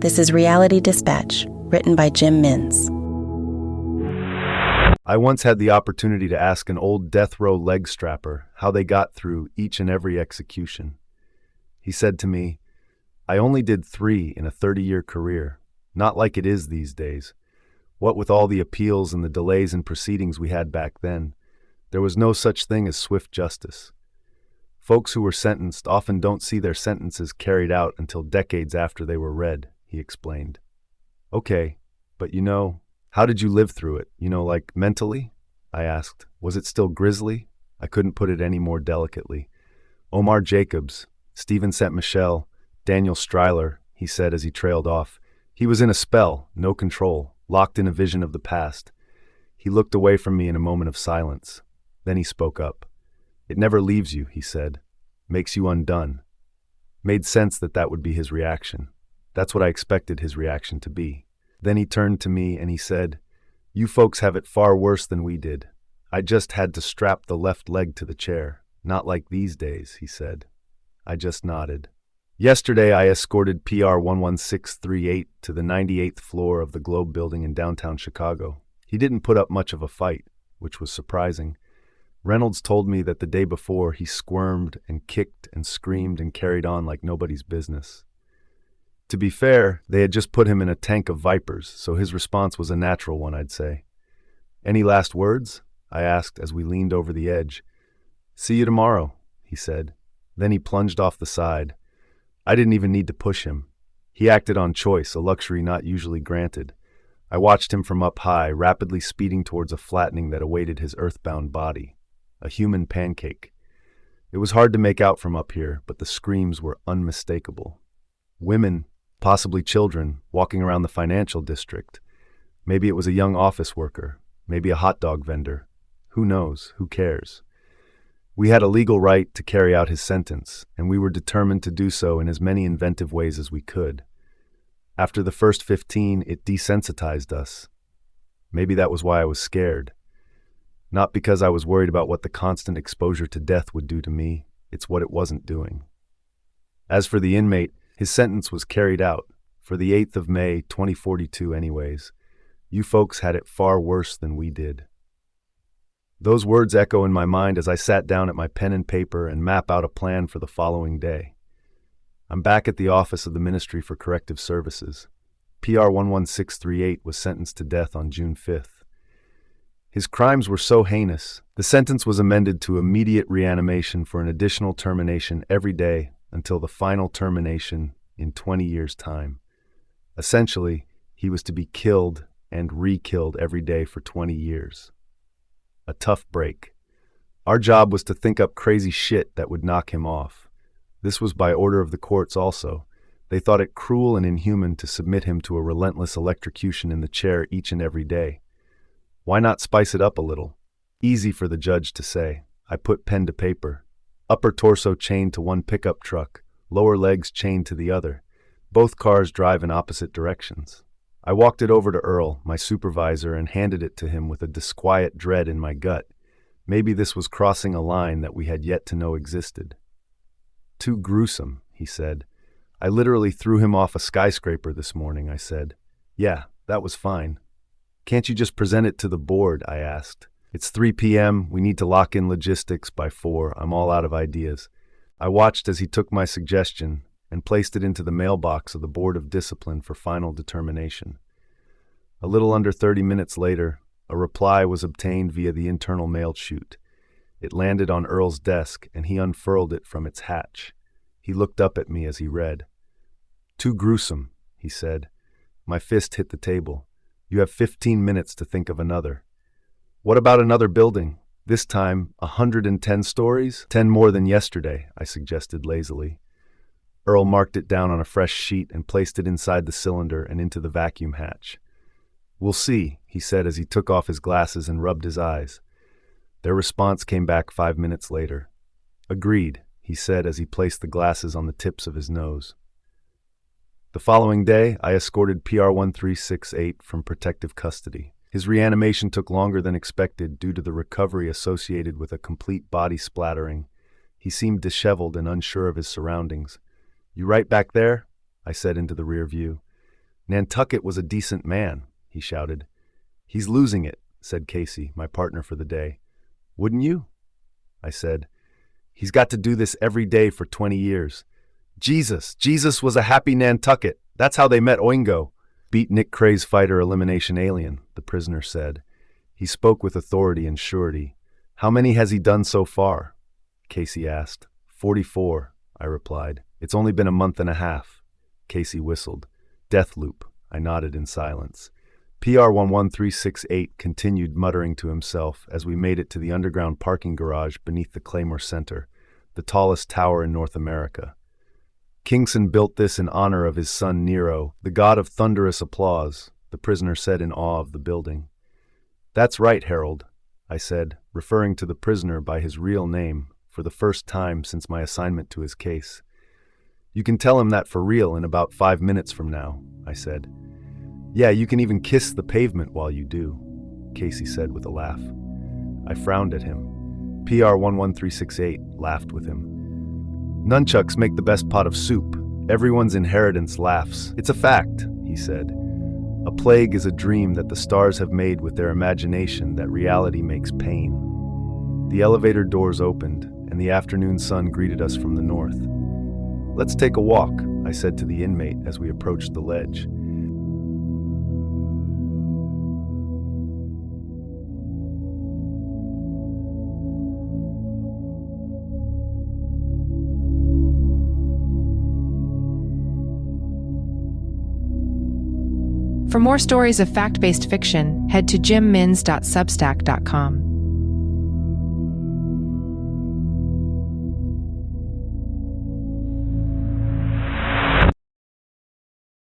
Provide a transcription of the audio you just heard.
This is Reality Dispatch, written by Jim Mintz. I once had the opportunity to ask an old death row leg strapper how they got through each and every execution. He said to me, "I only did 3 in a 30-year career, not like it is these days. What with all the appeals and the delays in proceedings we had back then, there was no such thing as swift justice. Folks who were sentenced often don't see their sentences carried out until decades after they were read," he explained. "Okay, but how did you live through it? Like mentally?" I asked. "Was it still grisly?" I couldn't put it any more delicately. "Omar Jacobs, Stephen St. Michel, Daniel Stryler," he said as he trailed off. "He was in a spell, no control, locked in a vision of the past." He looked away from me in a moment of silence. Then he spoke up. "It never leaves you," he said. "Makes you undone." Made sense that would be his reaction. That's what I expected his reaction to be. Then he turned to me and he said, "You folks have it far worse than we did. I just had to strap the left leg to the chair. Not like these days," he said. I just nodded. Yesterday, I escorted PR 11638 to the 98th floor of the Globe building in downtown Chicago. He didn't put up much of a fight, which was surprising. Reynolds told me that the day before he squirmed and kicked and screamed and carried on like nobody's business. To be fair, they had just put him in a tank of vipers, so his response was a natural one, I'd say. "Any last words?" I asked as we leaned over the edge. "See you tomorrow," he said. Then he plunged off the side. I didn't even need to push him. He acted on choice, a luxury not usually granted. I watched him from up high, rapidly speeding towards a flattening that awaited his earthbound body. A human pancake. It was hard to make out from up here, but the screams were unmistakable. Women, possibly children, walking around the financial district. Maybe it was a young office worker, maybe a hot dog vendor. Who knows? Who cares? We had a legal right to carry out his sentence, and we were determined to do so in as many inventive ways as we could. After the first 15, it desensitized us. Maybe that was why I was scared. Not because I was worried about what the constant exposure to death would do to me, it's what it wasn't doing. As for the inmate, his sentence was carried out, for the 8th of May, 2042 anyways. You folks had it far worse than we did. Those words echo in my mind as I sat down at my pen and paper and map out a plan for the following day. I'm back at the office of the Ministry for Corrective Services. PR 11638 was sentenced to death on June 5th. His crimes were so heinous, the sentence was amended to immediate reanimation for an additional termination every day until the final termination in 20 years' time. Essentially, he was to be killed and re-killed every day for 20 years. A tough break. Our job was to think up crazy shit that would knock him off. This was by order of the courts also. They thought it cruel and inhuman to submit him to a relentless electrocution in the chair each and every day. Why not spice it up a little? Easy for the judge to say. I put pen to paper. Upper torso chained to one pickup truck, lower legs chained to the other. Both cars drive in opposite directions. I walked it over to Earl, my supervisor, and handed it to him with a disquiet dread in my gut. Maybe this was crossing a line that we had yet to know existed. "Too gruesome," he said. "I literally threw him off a skyscraper this morning," I said. "Yeah, that was fine." "Can't you just present it to the board?" I asked. "It's 3 p.m., we need to lock in logistics by 4, I'm all out of ideas." I watched as he took my suggestion and placed it into the mailbox of the Board of Discipline for final determination. A little under 30 minutes later, a reply was obtained via the internal mail chute. It landed on Earl's desk, and he unfurled it from its hatch. He looked up at me as he read. "Too gruesome," he said. My fist hit the table. "You have 15 minutes to think of another." "What about another building? This time, 110 stories? 10 more than yesterday," I suggested lazily. Earl marked it down on a fresh sheet and placed it inside the cylinder and into the vacuum hatch. "We'll see," he said as he took off his glasses and rubbed his eyes. Their response came back 5 minutes later. "Agreed," he said as he placed the glasses on the tips of his nose. The following day, I escorted PR 1368 from protective custody. His reanimation took longer than expected due to the recovery associated with a complete body splattering. He seemed disheveled and unsure of his surroundings. "You right back there?" I said into the rear view. Nantucket was a decent man, he shouted. He's losing it, said Casey, my partner for the day. Wouldn't you? I said. He's got to do this every day for 20 years. Jesus was a happy Nantucket. That's how they met Oingo. Beat Nick Cray's fighter elimination alien, the prisoner said. He spoke with authority and surety. How many has he done so far? Casey asked. 44, I replied. It's only been a month and a half. Casey whistled. Death loop, I nodded in silence. PR 11368 continued muttering to himself as we made it to the underground parking garage beneath the Claymore Center, the tallest tower in North America. Kingson built this in honor of his son Nero, the god of thunderous applause, the prisoner said in awe of the building. That's right, Harold, I said, referring to the prisoner by his real name for the first time since my assignment to his case. You can tell him that for real in about 5 minutes from now, I said. Yeah, you can even kiss the pavement while you do, Casey said with a laugh. I frowned at him. PR 11368 laughed with him. Nunchucks make the best pot of soup. Everyone's inheritance laughs. It's a fact, he said. A plague is a dream that the stars have made with their imagination that reality makes pain. The elevator doors opened, and the afternoon sun greeted us from the north. Let's take a walk, I said to the inmate as we approached the ledge. For more stories of fact-based fiction, head to jimmins.substack.com.